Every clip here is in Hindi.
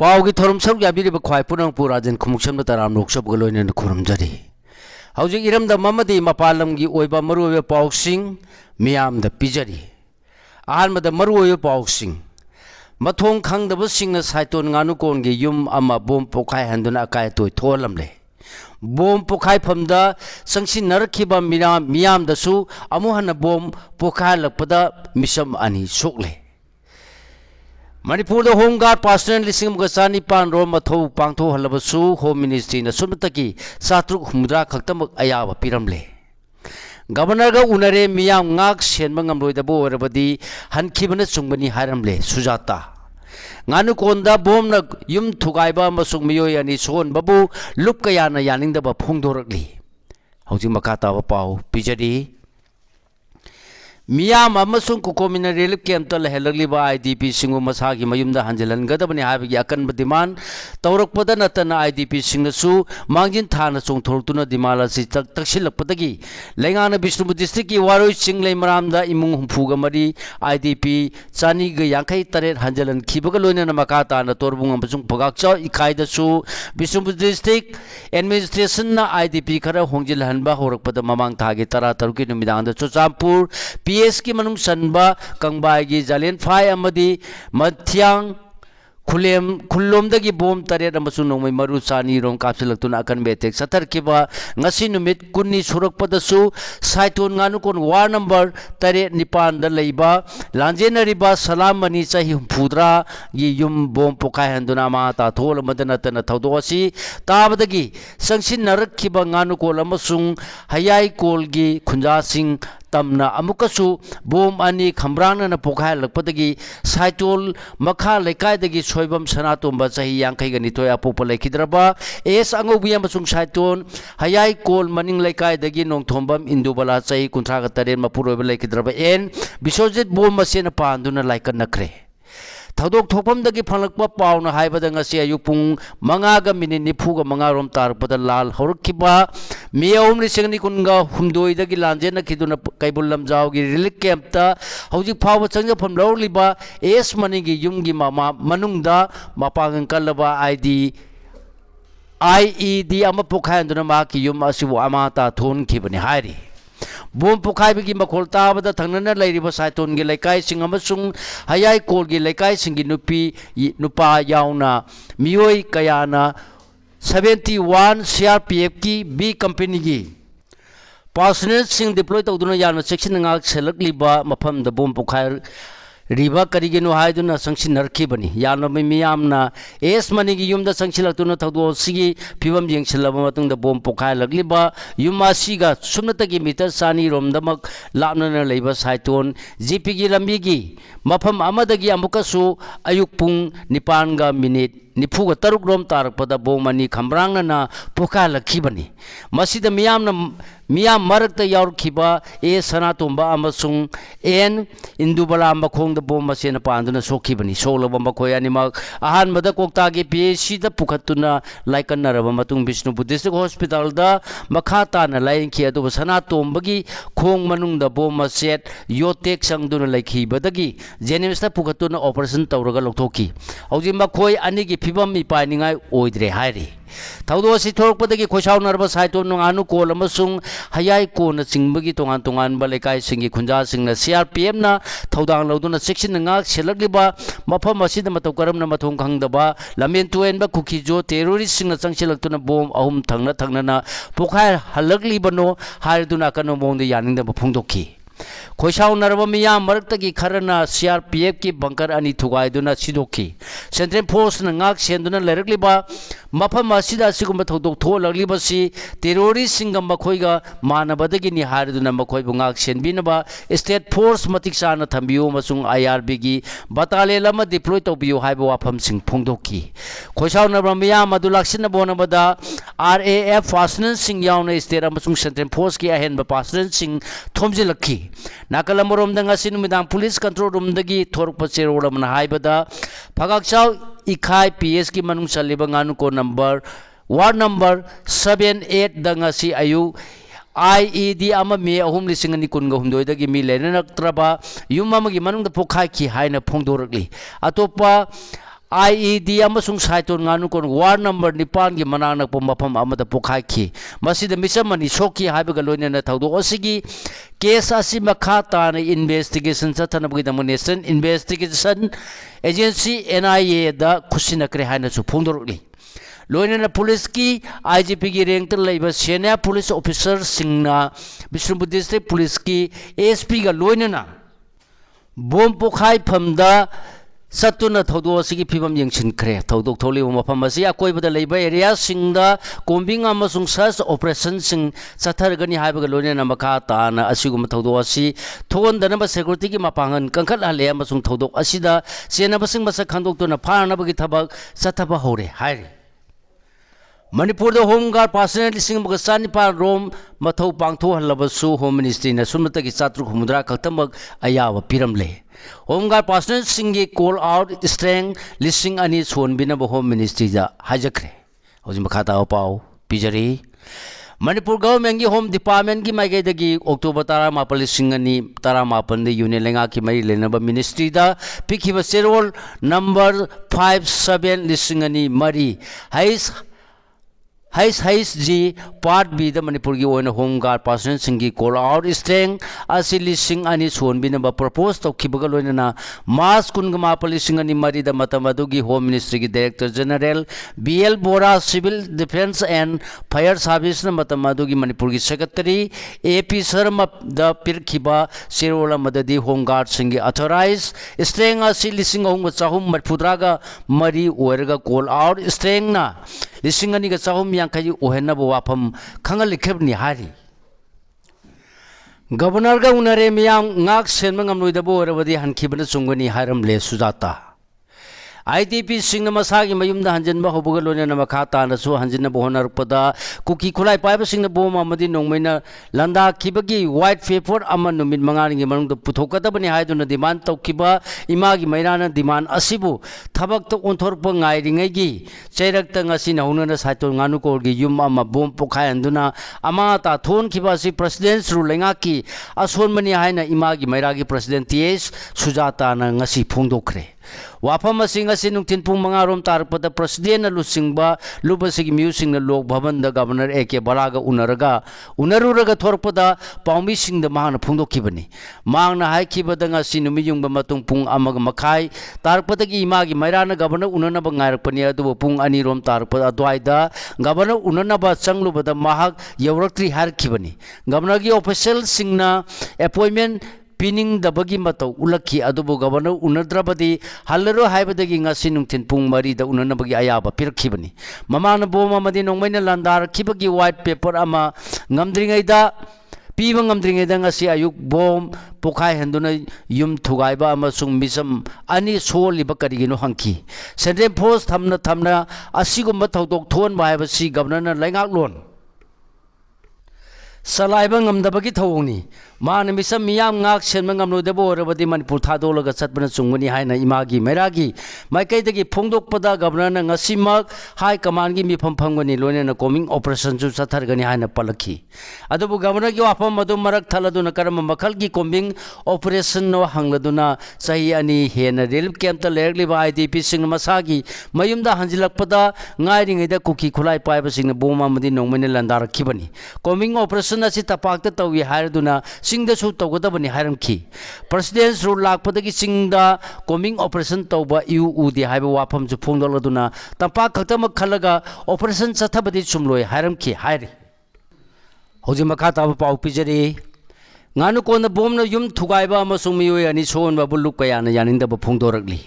पावगी थोरम सब याबिरिब ख्वाई पुनंग पुराजन खुमुक्सम तराम लोकसब गलोइन खुरमजरी हौजिक इरमदा ममदी मपालमगी ओइबा मरुओइबा पावसिंग मियामदा पिजरी अहानमदा मरुओइबा पावसिंग मथोंग खंगदबसिंगना साइतोन गानुकोनगी युम अमा बोम पोखाय हंदुना अकाय तोय थोलमले बोम पोखाय फमदा संगसि नरखिबा मियामदसु अमुहन बोम पोखाय लपदा मिसम अनि सोकले मणिपुर होम गार्ड पर्सनल लिसिंग चानीपान रोम मथौ पांथो हलबसु होम मिनिस्ट्री न सुनतकी सात्रुक हुमद्रा खक्तमक अयाब पिरमले गवर्नर गा उनरे मियाम गाक सेनबा ngamloidabo ओरबदी हनखिबन चुंगबनी हारमले सुजाता गानु कोंदा बोम न युम थुगाइबा मसुक मियोय अनि सोन बबु लुप कयाना यानिंगदबा फोंगदोरकली हौजि मकाता पाउ पिजरी मियाम अमसुंग कुकोमिना रिलीफ कैंप लहलगलिबा आईडीपी सिंगु मसागी मयुमदा हंजलनगदबनी हाबिगी अकनब डिमांड तौरकपदा नतना आईडीपी सिंगसु मांगजिन थाना चोंथोरतुना डिमांड असि तक्सिलकपदगी लेंगाना बिष्णुपुर डिस्ट्रिक्ट की वारोई सिंग लेमरामदा इमुंग हुफुगा मरी आईडीपी चानी ग यांखै तरेट हंजलन खिबगा लोइना मकाता न तोरबुंग अमसुंग पगाकचाव इखाइदसु बिष्णुपुर डिस्ट्रिक्ट एडमिनिस्ट्रेशन ना आईडीपी खरा होंजिल हनबा होरकपदा ममांग थागे तरा तरुकी नुमिदांदा चुचामपुर पीएस की मनुंग सनबा कंबाई जालेन फाय अमदी मथियांग खुल्लोमदगी बोम तरेट अमसु नोंमै मरु चानी रोम कापसिलक्तुना अकन बेटेक सतरकिबा ngasi numit kunni surakpadasu साइतोन गानुकोन वार्ड नंबर तरेट निपान द लेबा लांजेनरिबा सलामनी चाहि हुफुद्रा गी युम बोम पोखाय हंदुना मा ताथोल मदनतन थौदोसी ताबदगी संगसिन नरखिबा गानुकोल अमसुंग हयाई कोलगी खुंजासिंग तमना अमुकसु बोम अनि खम्ब्रांगना पोखाय लपदगी साइतोल मखा लेकायदगी सोइबम सनातोंबा चाहि यांखैगा नितोय अपोप लेखिद्रबा एस अंगोबी अमसुंग साइतोन हयाई कोल मनिंग लेकायदगी नोंथोंबम इंदुबला चाहि कुंथ्रागा तरेन मपुरोइबा लेखिद्रबा एन बिसोजित बोम मसेन पांदुना लाइकन नखरे थौदोक थोफमदगी फंगलकपा पाउना हाइबदा ngasi ayuk pung 5:45 rom tarpada लाल हौरखिबा मियाउम लिसिंगनी कुनगा हुमदोई दगी लांजेना खिदुना कैबुल लमजावगी रिलीफ कैंपता हौजिक फाव चंगफम लौरलिबा एस मनीगी युमगी मामा मनुंगदा मपागन कलबा आईईडी अमा पोखायंदुना माकी युम असिबु अमाता थोनखिबनि हाइरि बोम पोखाइबगी मखोल ताबदा थंगनना लैरिबा साइतोनगी लेकाय सिंग अमसुंग हयाई कोलगी लेकाय सिंगी नुपा याउना मियोय कयाना 71 सीआरपीएफ की बी कंपनी की पर्सनल सिंग डिप्लॉय तौदुना याना section ngak selakliba mafam da bom pokhai रिबा करिगेनो हाइदुना संगसिन नरखिबनी यानो मियामना एस मनीगी युमदा संगसिलक्तुना थौदो सिगी फिबम येंगसिलबा मतुंगदा बोम पोखाय लगलिबा युमासीगा सुमनतगी मीटर सानी रोमदमक लापनना लेबा साइतोन जीपीगी लंबीगी मफम अमदगी अमुकसु अयुक पुंग 9 मिनिट निफुगा तरुक रोम तारकपदा बोमनी खम्ब्रांगना पोखाय लखिबनी मसीदा मियाम मरकता याउरखिबा ए सनातोंबा अमसुंग एन इंदुबला मखोंग द बोम मसेन पांदुना सोखिबनी सोलबा मखोय अनिमक अहानबदा कोक्तागी पीएचसी द पुखतुना लाइकनरबा मतुंग विष्णुपुर डिस्ट्रिक्ट हॉस्पिटल द मखाताना लाइंखि अदुबा सनातोंबगी खोंग मनुंग द बोम मसेट योटेक संगदुना लाइखिबदगी जेनिम्स द पुखतुना ऑपरेशन तौरगा लौथोखि हौजि मखोय अनिगी फिबम इपाइनिंगाय ओइद्रे हाइरि थौदो सि थोरकपदगी खोसाउनरबा साइतोन नोंगानु कोल अमसुंग हयाई कोन चिंबगी तोंगान तोंगान बलेकाय सिंगी खुंजा सिंगना सीआरपीएफ ना थौदांग लौदुना सेक्शन ngak सेलकलिबा मफम असिदा मतौ करमना मथों खंगदबा लमेन तुएनबा कुखिजो टेररिस्ट सिंगना चंगसिलक्तुना बोम अहुम थंगना पोखाय हलकलिबनो हारदुना कनो मोंद यानिंगदबा फोंदोखि खोसाउ नरबा मियाम मरक्तगी खरना सीआरपीएफ की बंकर अनि थुगाइदुना सिदोखि सेंट्रल फोर्स न ngak सेंदुना लेरकलिबा मफम असिदा सिगुम थौदोक थोलगलिबसी टेररिस्ट सिंगम मखोइगा मानबदगी नि हारदुना मखोइबु ngak सेनबिनबा स्टेट फोर्स मतिकसाना थंबियो मसुंग आईआरबी की बटालियन अमा डिप्लॉय तौबियो हाइबो वाफम सिंग फोंदोखि खोसाउ नरबा मियाम मदुलाक्सिन बोनबदा आरएएफ पर्सनल सिंग याउना स्टेट अमसुंग सेंट्रल फोर्स की अहेनबा पर्सनल सिंग थोमजिलखि नाकलमरोम दंगासी नुमिदांग पुलिस कंट्रोल रूम दगी थोरप चेरोलमना हाइबदा फगाकचाव इखाई पीएस की मनुंग चलिबा गानुको नंबर वार्ड नंबर 78 दंगासी आयु आईईडी अमा मे अहुम लिसिंगनी कुनगा हुमदोइदगी मी लेननक्त्रबा युम अमगी मनुंग द पोखाई की हाइना फोंदोरकली अतोपा IED amasung saiton nganu kon ward number 9 gi manang nak mafam amada pokhai khi masida misamani soki haibaga loinena thaudo osigi case asi makha ta na investigation chathana bagi da national investigation agency NIA da khusina kre haina su phongdorli loinena police ki IGP gi rank tar leiba senior police officer singna Bishnupur district police ki ASP ga loinena bom pokhai phamda Satuna Todo Sigi Pibam Yangshin Cre, Todo Toli Mapamasia, Koiba the Labor area, sing the combing Amazon Sas operation sing Satargani Habagalonian Makata, and Asugum Todoasi, Ton the number security Mapangan, Kankal Ale Amazon Todo Asida, Sienabasing Masakando to Napanabagitaba, Sataba Hore, Hari. Manipur the Home Guard personally sing Bagasani Pa Rome, Mato Pangto Labasu, Home Ministry, Nasunataki Satru Humudra Katamag, Ayawa Piramle. Home Guard personal singi call out strength listing ani son binaba Home Ministry da hajakre. Hojim Makata Opao, Pijari. Manipur government ki Home Department ki maigay dagi October tara mapalising ani tara mapan de Unilenga ki may lenaba Ministry da pikiba serol number 57 listing ani mari. Hais G part B the Manipur gi oina Home Guard person singi call out strength asili sing ani son binaba propose to kibagalo na mas kungama policing ani mari da matamadu gi Home Ministry gi Director General BL Bora Civil Defense and Fire Service na matamadu gi Manipur gi Secretary AP Sharma da pirkhiba serola madadi Home Guard singi authorize strength asili sing ong chahum matpudraga mari oerga call out strength na listing ani ga chahum Yankay Ohena Wapam Kangal Kebni Hari Governor ga unare miyam ngak senmangam noidabo rabadi hankibana sungani haram le sujata IDP singna masagi mayumda hanjanba hobugalone na makata na so hanjina bohonar pada kuki khulai paiba singna boma amadi nongmaina landa kibagi white paper ama numit mangani gi manung puthokata bani haiduna demand tawkiba imagi mairana demand asibu thabak to onthorpa ngai ringai gi chairak ta ngasi na hunana saito nganu ko gi yum ama bom pokhai anduna ama ta thon kiba si president ru lenga ki ason mani haina imagi mairagi president TS Sujata na ngasi phongdokre Wapam Singa Sinungtin Pumangarom Tarpata President Lusingba Lubasig Musing the Lok Bhavan the Governor Eke Baraga Unaruraga Torpada Paumi Sing the Mahana Pundo Kibani Mangna Hai Kibadanga Sinumiyung Bamatung Pung Amagamakai Tarpatagi Imagi Mairana Governor Unanaba Pania to Pung Anirom Tarpada Dwaida Governor Unanaba Sangluba the Mahak Yawratri Har Kibani Governor official Singna appointment Pining the bagi mato ulaki adobo governor unadrabadi halero haibadagi ngasi nungtin pung mari da unanabagi ayaba pirkibani mamana boma madi nongmaina landar kibagi white paper ama ngamdringai da piba ngamdringai da ngasi ayuk bom pokhai handuna yum thugaiba amasung misam ani soliba karigino hanki sendem post thamna asigumba thodok thon baiba si governor na laingak lon Salaiba ngamdabagi thawni मान मिसम मियाम ngak senma ngamno debo rabadi Manipur thadolaga chatbana chungmani haina imagi meragi maikai phongdok pada governor na ngasimak high command gi mifam phangani loine na coming operation ju chathargani haina palakhi adubu governor gi wafam madu marak thaladuna karam makhal gi combing operation no hangladuna sahi ani hena relief camp ta lerli ba IDP sing masagi mayumda hanjilak pada ngairi ngida kuki khulai paiba sing boma madi nongmani landar khibani coming operation asi tapak ta tawi haiduna Singda su tawgadabani haramki president ru lakpadagi singda coming operation tawba UUD haiba wafam ju phongdoladuna tampa khaktama khalaga operation chathabadi chumloi haramki hairi hojima khata pau pijari nganu kona bomna yum thugaiba amasung miyoi ani sonba buluk kayana yaninda ba phongdorakli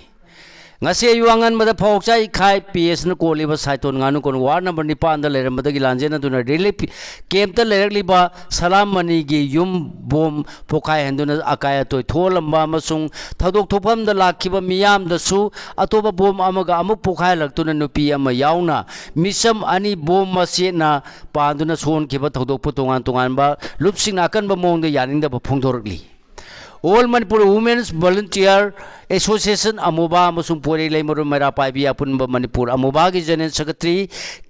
ngase yuangan mada phokchai khai PS na koliba saiton nganu kon ward number 9 da leram madagi lanjena duna relief camp ta lerakli ba salam mani gi yum bom phokai handuna akaya toy tholamba masung thadok thopam da lakhiba miyam da su atoba bom amaga amu phokai laktuna nupi ama yauna misam ani bom mase na panduna son khiba thodok tongan ba lupsing nakan ba mong da yaning da phongdorakli All Manipur Women's Volunteer association अमुबा अमसुंग पोरे लेमरुम मेरा पाइबी अपुनब मणिपुर अमुबा की जनरल सेक्रेटरी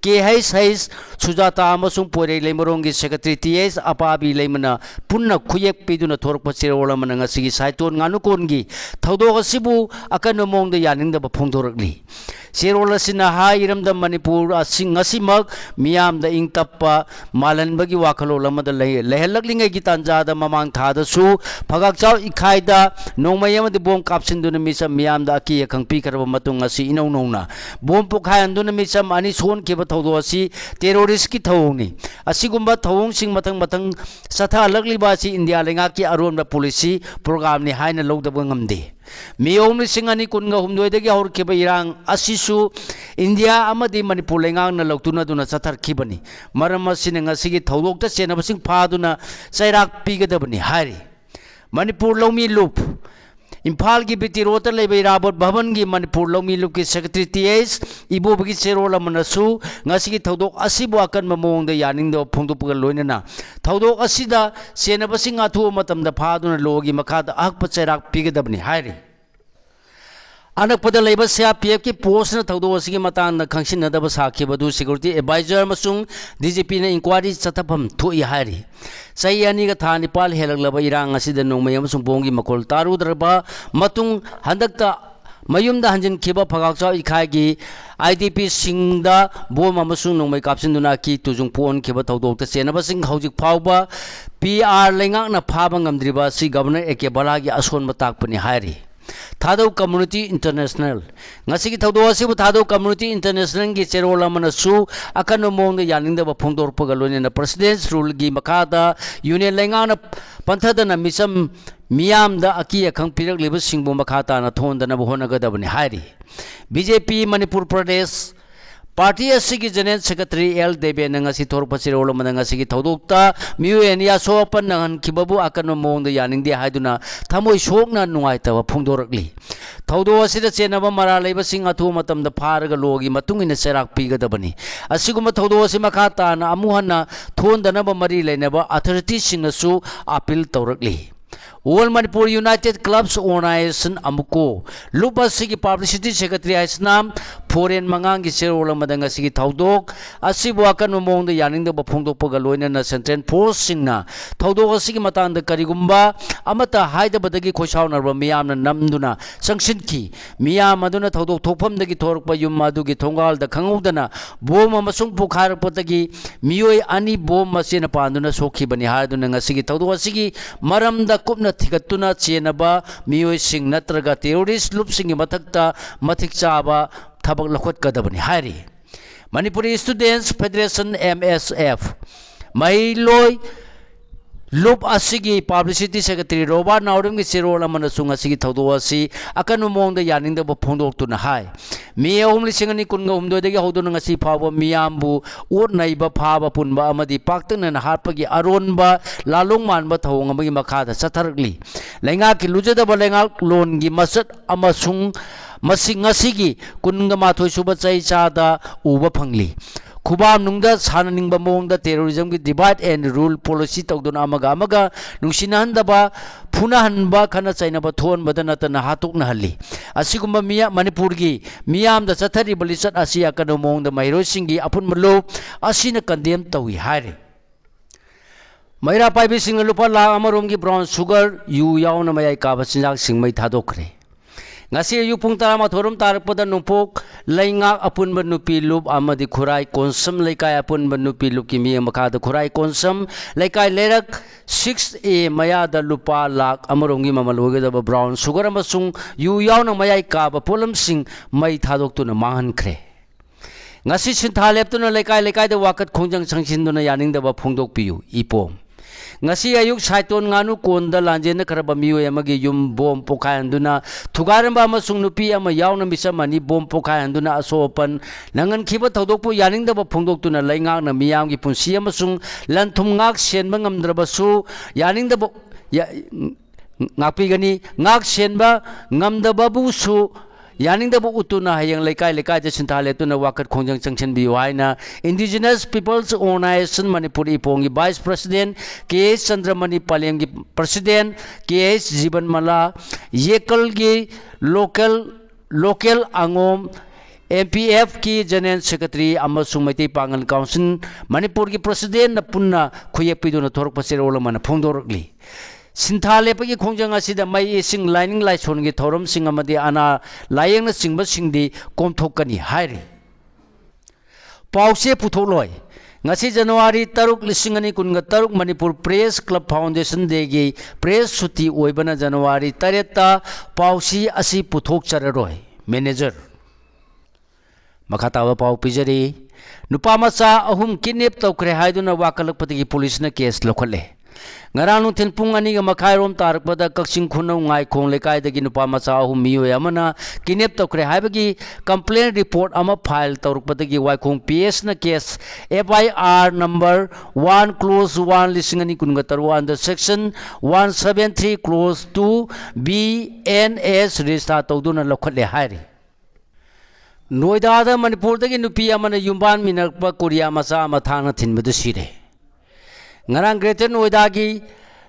के हैस सुजाता अमसुंग पोरे लेमरुम की सेक्रेटरी टीएस अपाबी लेमना पुन्ना खुयेक पिदुना थोरक चेरोल अमना ngasi साइतोन nganukon gi thodok asibu akan mong da yaning da phongdorikli चेरोल असिना हाइरमद मणिपुर असिंग असिमक मियाम द इंग तप्पा मालनबगी वाखलोल अमद लेहलकलिंगे की तांजाद ममांग थादसु फगाकचाव इखाइदा नोंमय अमद बोम कापसिंदुन मिसम मियाम द अकी अखंग पीकरब मतुंग असि इनौ नौना बोम पुखायंदुन मिसम अनि सोन केब थौदो असि टेरोरिस्ट की थौंगनि असिगुंबा थौंग सिंग मतंग मतंग सथा लगलिबा असि इंडिया लेंगा की अरोन पॉलिसी प्रोग्राम नि हाइना लौदब ngamde मियोम लिंग कुनगा हुमदोयदगी हौरखिब इरांग असिसु इंडिया अमदि मणिपुर लेंगांग न लौतुना दुना चथरखिबनी मरम असिन ngasi थौदोक्ता चेनबसिंग फादुना चैराक पीगदबनी हारि मणिपुर लौमी लूप इम्फाल की बिटी रोड लेबे इराबोट भवन की मणिपुर लौमी लूप की सेक्रेटरी टीएस इबोबगी चेरोल अमनसु ngasi की थौदोक असिबो अकन ममोंग द यानिंग फोंदोपग लोइनना थौदोक असिदा चेनबसिंग अथु मतम द फादुना लोगी मखाद अहक चैराक पीगदबनी हारि अनपद लेब सीआरपीएफ की पोस्ट थौदो असगी मतांग खंगसिनदब साखिबदु सिक्योरिटी एडवाइजर मसुंग डीजीपी ने इंक्वायरी चथफम थोई हारी चई अनी का था निपाल हेलगलब इरांग असिद नोंमय अमसुंग बोंगी मकोल तारुद्रबा मतुंग हंदकता मयुमदा हंजनखिब फगाकचाव इखाइगी आईडीपी सिंगदा बोम अमसुंग नोंमय कापसिनदुना की तुजुंग पोन खिब थौदोक्ता चेनबसिंग हौजिक फावबा पीआर लेंगांगना फाबा ngamdriba si गवर्नर एके बलागी असोन मताकपनि हारी थादो community international ngasi ki thaudo asibu थादो कम्युनिटी इंटरनेशनल की चेरोल अमनसु अकन मोंग यानिंगदब फोंदोरपग लोइना प्रेसिडेंट्स रूल की मखादा यूनियन लेंगाना पंथदना मिसम मियाम द अकी अखंग पिरगलिब सिंगबो मखाता न थोंदना होनगदबनि हारी बीजेपी मणिपुर प्रदेश पार्टी की जनरल सेक्रेटरी एल देवे नंगसी थोरप चिरोल मनंगसी की थौदोक्ता मियुएनिया सोपन नंगनखिबबु अकन मोंग यानिंगदे हाइदुना थमोय सोकना नुंगाइतब फोंदोरकली थौदो असिदा चेनब मरा लेबसिंग अथु मतमद फारग लोगी मतुंगिन सेराक पीगदबनी असिगुम थौदो असि मखाताना अमुहना थोंदनब मरी लेनब अथॉरिटी सिंगसु अपील तौरकली All Manipur United Clubs Organization Amuko Lupa Sigi Publicity Secretary Isnam Foreign Mangangi Serol Madanga Sigi Taudok Asibuakan among the Yaning the Bapundo Pogaloina na Central Force Singna Taudok Sigi Matan the Karigumba Amata Haida Badagi Koshauna Miam Namduna Sangshinki Mia Maduna Taudok Topam the Gitorpa Yumadugi Tongal the Kangudana Boma Masung Pukar Potagi Mio Ani Bom Masina Panduna Soki Bani Harduna Sigi Taudok Sigi Maram the Kupna थिगतुना चेनबा मियोइसिंग नत्रगा टेरोरिस्ट लुपसिंग मथक्ता मथिक चाबा थबक लखोटकदबनि हारी मणिपुरी स्टूडेंट्स फेडरेशन एमएसएफ महिलोय लुप असिगी पब्लिसिटी सेक्रेटरी रोबा नाउरम की चेरोल अमन सुंग असिगी थौदो असि अकन मोंग द यानिंग द फोंदोक्तुना हाय मे ओम लिसिंगनि कुनगा हुमदोदगी हौदुना ngasi फाव मियामबु ओर नैबा फाव पुनबा अमदि पाक्तन हारपगी अरोनबा लालोंग मानबा थौंग अमगी मखादा चथरगली लेंगा की लुजदब लेंगा लोनगी मसद अमसुंग मसिंग ngasi कुनगा माथोय सुबा चै चादा उबा फंगली खुबाम नुंगदा साननिंगबा मोंगदा टेररिज्म की डिवाइड एंड रूल पॉलिसी तौदुना अमगा अमगा नुंसिनहनदबा फुनाहनबा खना चाइनबा थोनबदा नतना हातुकना हल्ली असिगुंबा मिया मणिपुर की मियाम द चथरी बलिसत आसिया कनो मोंगदा मैरोसिंगी अपुन मलो असिना कंडेम तवी हारे मैरा पाइबी सिंग लुपा लाख अमरोम की ब्राउन शुगर यू याउन मयाई काबा चिंजाक सिंग मै थादोखरे ngasi yu pung tarama thorum tarpada nupok lainga apun banupi lup amadi khurai konsam laikai apun banupi lup ki mi makha da khurai konsam laikai lerak 6a maya da lupa lak amarongi mamaloge da brown sugar amasung yu yauna mayai ka ba polam sing mai thadok tu na mahan khre ngasi sintha leptuna laikai laikai da wakat khongjang sangsin duna yaning da ba phongdok piu ipom ngasi ayuk saiton nganu konda lanjen karaba miyo amagi yum bom pokayanduna thugaramba amasung nupi ama yauna misamani bom pokayanduna asopan nangan khiba thodokpu yaning da phongdok tuna laingak na miyam gi punsi amasung lanthum ngak senba ngamdrabasu yaning da ngapi gani ngak senba ngamdababu su यानिंगदब उतुना हयंग लेकाय लेकाय जे सिंथा लेतुना वाकत खोंजंग चंगशन बियो हाइना इंडिजिनस पीपल्स ऑर्गेनाइजेशन मणिपुर इपोंगी vice president K Chandramani Palem की प्रेसिडेंट के जीवन मला येकल की लोकल अंगोम MPF की general secretary Meitei Pangal council Manipur की प्रेसिडेंट पुन्ना खुयेपीदुना थोरक पसेरोल मन फोंदोरकली सिंथा लेपगी खोंजंग असिदा मई इसिंग लाइनिंग लाइसोन की थौरम सिंग अमदी अना लायंग सिंग बसिंगदी कोमथोकनी हाइरि पाउसे पुथोलोय ngasi January 3 Manipur Press Club Foundation degi press suti oibana January 8 ta pausi asi puthok chararoi manager makatawa pau pijari nupa macha ahum kidnap tawkre haiduna wakalakpati police na case lokhale ngaranu thin pung ani ga makhairom tarakpada kaksing khunau ngai khong lekai dagi nupa macha ahum miyo amana kidnap tawkre haibagi complaint report ama file tawrukpadagi waikhong PS na case FIR number 1 close 1 lisingani kungatarwa under section 173 close 2 BNS register tawduna lokhale hairi Noida Manipur dagi nupi amana yumban minakpa Korea macha ama thana thinbadu sire ngarang Greater Noida gi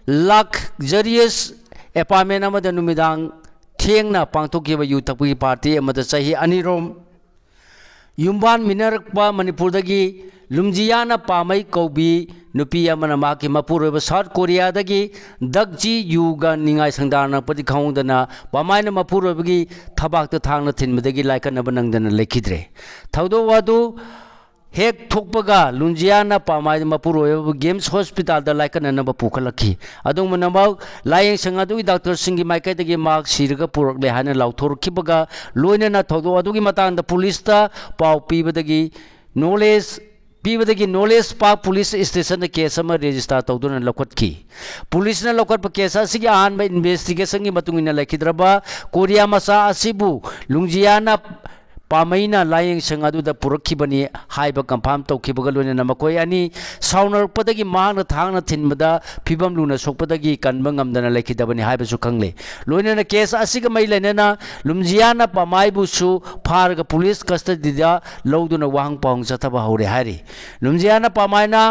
luxurious apartment amada numidang thengna pangthokiba yuthakpi party amada chahi anirom yumban minarakpa Manipur dagi lumjiyana pamai kaubi nupi amana maki mapureba South Korea dagi dakji yuga ningai sangdana padi khaungdana pamaina mapurebagi thabak ta thangna thinbadagi laikana banangdana lekhidre thaudo wadu hek thokpaga lunjiana pamai mapuroeba games hospital da laikana naba pukhalakhi adung manamba layeng sangadu doctor singi maikai dagi mark sirga purakle hana lauthor kibaga loina na thaudo adugi matang da police ta pau pibadagi knowledge पीबदगी knowledge park police station case register तौदुना लौकटकी पुलिस ने लौकटप केस असिगी अहानब इन्वेस्टिगेशन की मतुंगिना लेखिद्रबा कोरिया मचा असिबु लुंजियाना पामैना लायेंग संगादुदा पुरखिबनी हाइबा कंफर्म तौखिबगा लोइना मकोय अनि साउनरपदगी मांगना थांगना थिनबदा फिबम लुना सोकपदगी कनबा ngamdana लेखिदबनी हाइबसु खंगले लोइना केस असिगा मै लेना लुमजियाना पामाइबुसु फारगा पुलिस कस्टडीदा लौदुना वाहंग पाउंग चथबा हौरे हारि लुमजियाना पामाइना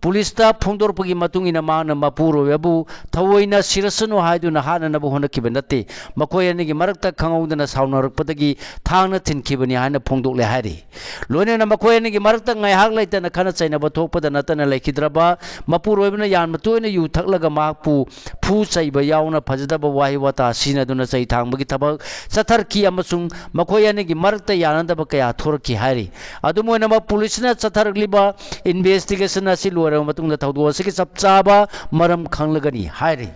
पुलिस ता फोंदोरपगी मतुंगिना मांगना मपुरोयबु थवोइना सिरसनो हाइदुना हाननबु होनकिबा नते मकोय अनिगी मरकता खंगौदना साउनरपदगी थांगना थिनखिबनी हाना फोंदोकले हारि लोइना मकोय अनिगी मरकता ngaihak laitana khana chainaba thokpada natana lekhidraba mapuroibna yan matoina yu thaklaga mapu phu chaiba yauna phajadaba wahi wata sinaduna chai thangbagi thabak chatharki amasung makoy anigi marakta yanandaba kaya thorki hairi adumoina ma police na chathargliba investigation asi matungda thaudu asiki chapchaba maram khanglagani hairi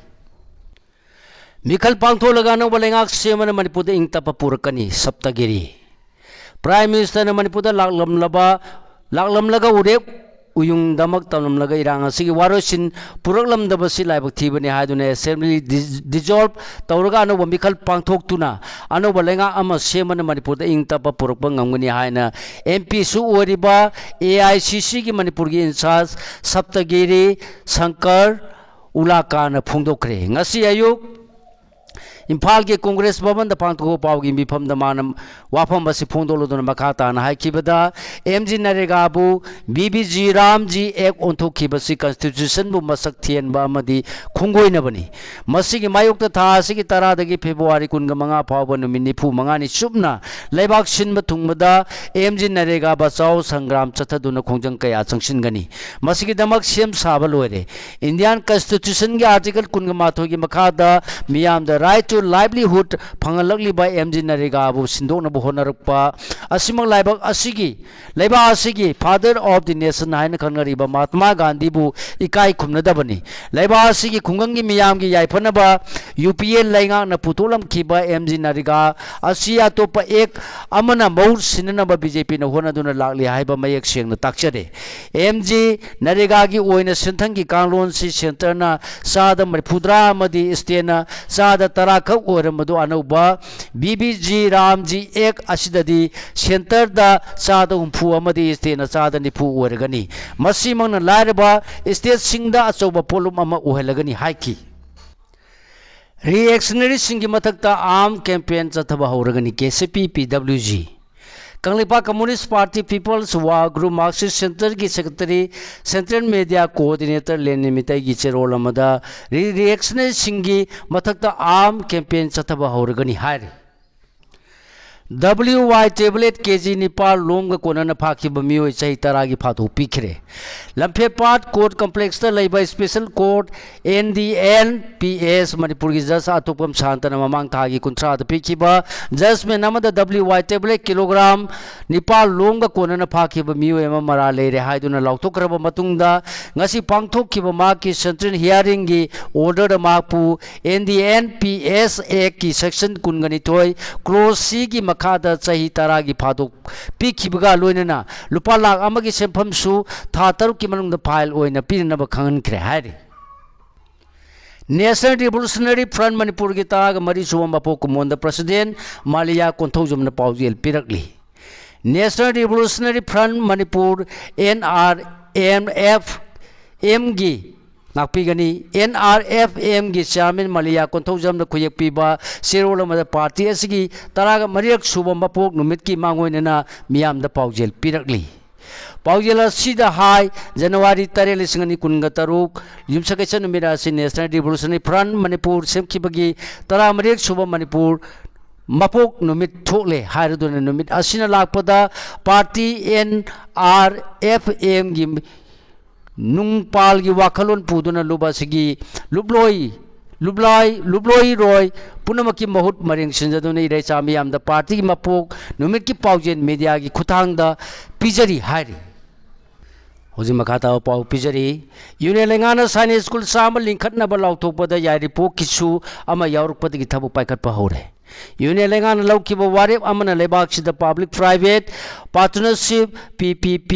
mikhal pangtholaga no balengak semana manipur da ingtapa purakani saptagiri prime minister na manipur da laklamlaga urek uyung damak tamlamlaga irang asigi warosin puraklamdabasi laibak thibani haiduna assembly dissolve tawraga anoba mikhal pangthoktuna anoba lenga ama semana manipur da ingtapa purakpa ngamgani haina MP su oriba AICC ki manipur gi in charge saptagiri shankar ulakana phongdokre ngasi ayuk Imphal ke Congress Bhavan da pangtho pawgi mifam da manam wafam basi phondolodona makhata na haikibada MG Narega bu BBG Ramji ek onthokhi basi constitution bu masak thien ba amadi khungoina bani masigi mayok ta tha asigi tara dagi February kunga manga phawba numit nifu manga ni subna leibak sinba thungmada MG Narega bachao sangram chathaduna khongjang kaya changsingani masigi damak sem saba loire Indian Constitution gi article kunga matho gi makhada miyam da right to livelihood phangalakli by MG Narega bu sindona bu honarakpa asimang laibak asigi father of the nation haina khangari ba Mahatma Gandhi bu ikai khumnadabani laibak asigi khungangi miyam gi yaifanaba UPA lainga na putolam khiba MG Narega asia topa ek amana maur sinanaba BJP na honaduna lakli haiba mayek sengna takchare MG Narega gi oina sentang gi kanglon si center na sada marphudra amadi stena sada tara khak oramadu anauba BBG Ramji ek asidadi center da sada umfu amadi stena sada nifu oragani masimang na laraba state singda achoba polum ama ohelagani haiki reactionary सिंगी मथक्ता आम कैंपेन चथबा हौरगनी केसीपी पीडब्ल्यूजी कंगलिपा communist party people's war group Marxist centre की सेक्रेटरी सेंट्रल मीडिया कोऑर्डिनेटर लेन निमित्त की चेरोल अमदा रिएक्शनरी सिंगी मथक्ता आम कैंपेन चथबा हौरगनी हाय WY टेबलेट केजी निपाल लोंग कोनन फाखिब मियोय चही तरा की फातो पीखरे लंफेपाट कोर्ट कॉम्प्लेक्स लेबा स्पेशल कोर्ट NDNPS मणिपुर की जज अतुपम शांतन ममांग थागी कुंथ्रा पीखिबा judgment अमद WY tablet kilogram Nepal लोंग कोनन फाखिब मियोय अमा मरा लेरे हाइदुना लाउथोक्रब मतुंगदा ngasi पांगथोखिब माकी सेंट्रल हियरिंग की ऑर्डर मापू NDNPS एक्ट की सेक्शन कुनगनिथोय क्लोज सी की मखादा चही तरा की फादोक पीखिबगा लोइनना लुपा लाख अमगी सेंफमसु था तरुक की मनुंग फाइल ओइना पिनब खंगनख्रे हाय नेशनल रिवोल्यूशनरी फ्रंट मणिपुर की तराग मरी सुब मपोक मोंद प्रेसिडेंट मालिया कोंथौजमन पाउजेल पिरकली national revolutionary front Manipur NRFM की नापीगनी NRFM की चेयरमैन मलिया कोंथौजम खुयक पीबा सेरोल पार्टी की तराग मरियक सुब मपोक नुमित की मांगोइनना मियामदा पाउजेल पिरकली पाउजेल हाई जनवरी 3 युमसकैच नुमित नेशनल रिवोल्यूशनरी फ्रंट मणिपुर सेमखिबगी तरा मरियक सुब मणिपुर मपोक नुमित थोले हायरदुन नुमित असिना लापदा पार्टी NRFM की नुंगपाल की वाखलोन पुदुना लुबासिगी लुब्लोई रोय पुनमकी महुत मरिंग सिंजदुन इरेचा मियामदा पार्टी की मपोक नुमित की पाउजेन मीडिया की खुतांगदा पिजरी हायरी होजी मखाता पाउ पिजरी यूनियन लेंगाना साइने स्कूल साम लिंखटनब लाउथोपदा यारिपो किसु अमा यावरपदगी थबु पाइखटपा हौरे यूनियन लेंगाना लौकिब वारेप अमना लेबाक public private partnership PPP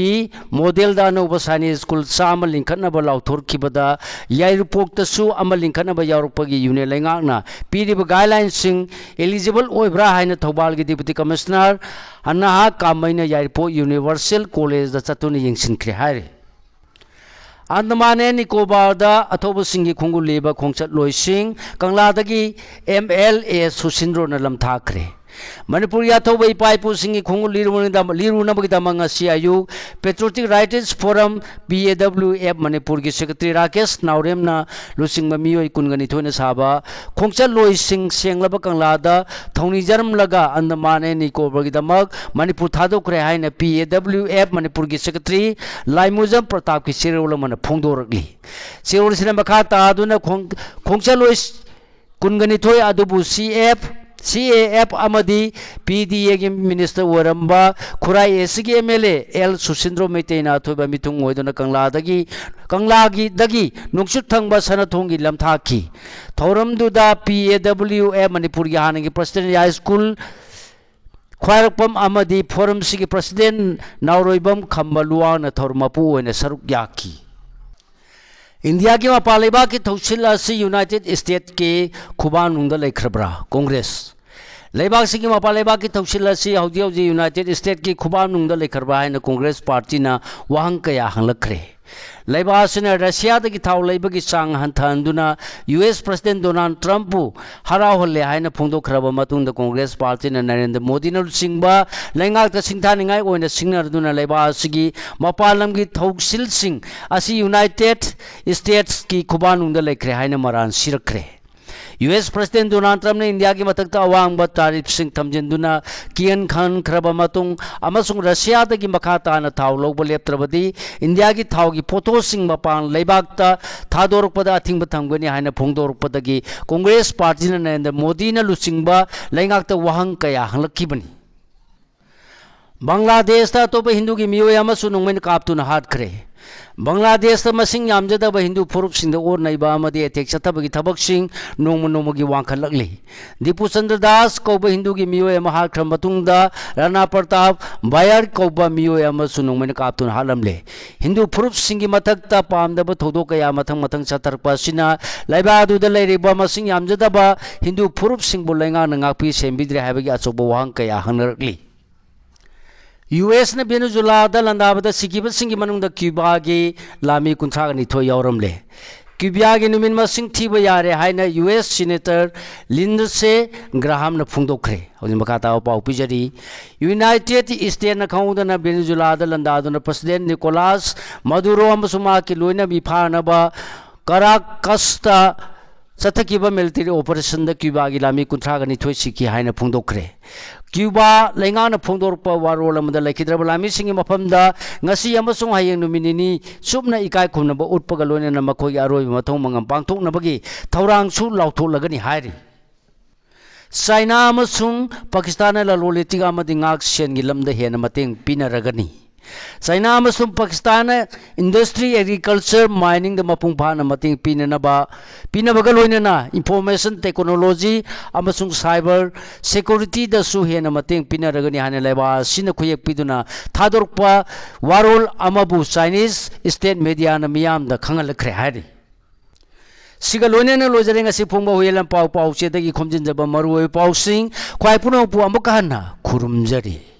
model दा अनौब साइने स्कूल साम लिंखटनब लाउथोरखिबदा यारिपोक्तसु अमा लिंखटनब यावरपगी यूनियन लेंगाना पीरिब गाइडलाइन सिंग एलिजिबल ओइब्रा हाइना थौबाल की डिप्टी कमिश्नर अनाहा कामैना यारिपो यूनिवर्सल कॉलेज दा चतुन यंगसिनख्रे हाय अंडमान एंड निकोबार अथोब सिंगी खुंगु लेबा खोंगचत लोइसिंग कंगलादगी MLA सुसिंद्रो न लमथाखरे मणिपुर अथोब इपाइपु सिंगी खुंगु लिरुनबगिदमंग असियायु patriotic rights forum PAWF Manipur की सेक्रेटरी राकेश नाउरेमना लुसिंग मियोय कुनगनी थोइना साबा खोंगचत लोइसिंग सेंगलब कंगलादा थौनी जरम लगा अंडमान एंड निकोबार गिदमक मणिपुर थादोखरे हाइना PAWF मणिपुर की सेक्रेटरी लाइमुजम प्रताप की सेरोल मन फोंदोरगली सेरोल सिना मखा तादुना खोंगचत लोइस कुनगनी थोइ अदुबु CAF अमदी PDA की मिनिस्टर वरंबा खुराई SC की MLA L Susindro मेतेना थोइबा मिथुंग ओइदुना कंगलागी नुक्सुत थंगबा सनथोंगी लमथाखी थौरमदुदा PAWF Manipur की हानगी प्रेसिडेंट हाई स्कूल ख्वारपम अमदी फोरम की प्रेसिडेंट नाउरोइबम खम्बलुआ न थौरमपु ओइना सरुक याकी इंडिया की मपाल लेबाक की थौसिल यूनाइटेड स्टेट के खुबानुंग लेखरब्रा कांग्रेस लेबाक की मपाल लेबाक की थौसिल यूनाइटेड स्टेट की खुबानुंग लेखरब्रा है कांग्रेस पार्टी वहंग कया हंगलखरे लेबासिना रशिया की थाव लेबगी चांग हंथांदुना US प्रेसिडेंट डोनाल्ड ट्रंप हरावहले हाइना फोंदोखरबा मतुंग कांग्रेस पार्टी नरेंद्र मोदी न सिंगबा लेंगाक सिंथानिंगाई ओइना सिंगनरदुना लेबासिगी मपालमगी थौसिल सिंग असि यूनाइटेड स्टेट्स की खुबानुंग लेखरे हाइना मरान सिरखरे US प्रेसिडेंट डोनाल्ड ट्रंप ने इंडिया की मतकता अवांग तारीफ सिंह थमजिंदुना कियन खान खरबा मतुंग अमसुंग रशिया की मखा ताना थाव लौब लेप्त्रबदी इंडिया की थाव की फोटो सिंह मपान लेबाकता थादोरपदा अथिंग थमगनी हाइना फोंदोरपदगी कांग्रेस पार्टी नरेंद्र मोदी न लुचिंगबा लेंगाकता वहंग कया हंगलखिबनी बांग्लादेश अतोप हिंदू की मियोय अमसु नोंगमैन कापतुना हाटखरे बांग्लादेश मसिंग यामजदब हिंदू फुरुपसिंग ओर नैबा अमदी एटेक चथबगी थबकसिंग नोंमनोमगी वांखलकली दीपू चंद्र दास कौब हिंदू की मियोय अमा हाटखर मतुंगदा राणा प्रताप बायर कौब मियोय अमसु नोंमैन कापतुना हालमले हिंदू फुरुपसिंग की मथक्ता पामदब थौदो कया मथंग मथंग चतरपसिना लैबा अदुदा लेरिबा मसिंग यामजदब हिंदू फुरुपसिंग बु लेंगा नंगापी सेंबिद्रे हाबगी अचोब वाहंग कया हंगरकली US ने वेनेजुला लंदाबद सिकिब सिंगी मनुंग क्यूबा की लामी 19 यावरमले क्यूबियागी नुमिन मसिंग थीबा यारे हाइना यूएस सीनेटर लिंडसे ग्राहम न फोंदोखरे हौजिक मखा ताबा पाउ पिजरी यूनाइटेड स्टेट न खौदना वेनेजुला दा लंदादुना प्रेसिडेंट निकोलास मदुरो अमसुमा की लोइना बिफानबा कराकस्ता चथकीबा मिलिटरी ऑपरेशन द क्यूबा की लामी कुंथ्रागा निथोय सिकी हाइना फोंदोखरे क्यूबा लेंगाना फोंदोरपा वारोल अमदा लेखिद्रबा लामी सिंगी मफमदा ngasi amasung hayeng numinini subna ikai khumnaba utpaga loinana makhoi aroi mathong mangam pangthoknabagi thaurang su lauthulagani hairi China amasung Pakistan la loletiga amadi ngak sen gi lamda hena mateng pinaragani China amasung Pakistan industry agriculture mining da mapung phana mateng pinabaga loinana information technology amasung cyber security da su hena mateng pinaragani hane leba sina khuyek piduna thadorpa warol amabu Chinese state media na miyam da khangalkhre hari siga loinana lojare ngasi phongba huyelam pau che dagi khomjin jaba maru pau sing khwai puno pu amukana khurumjari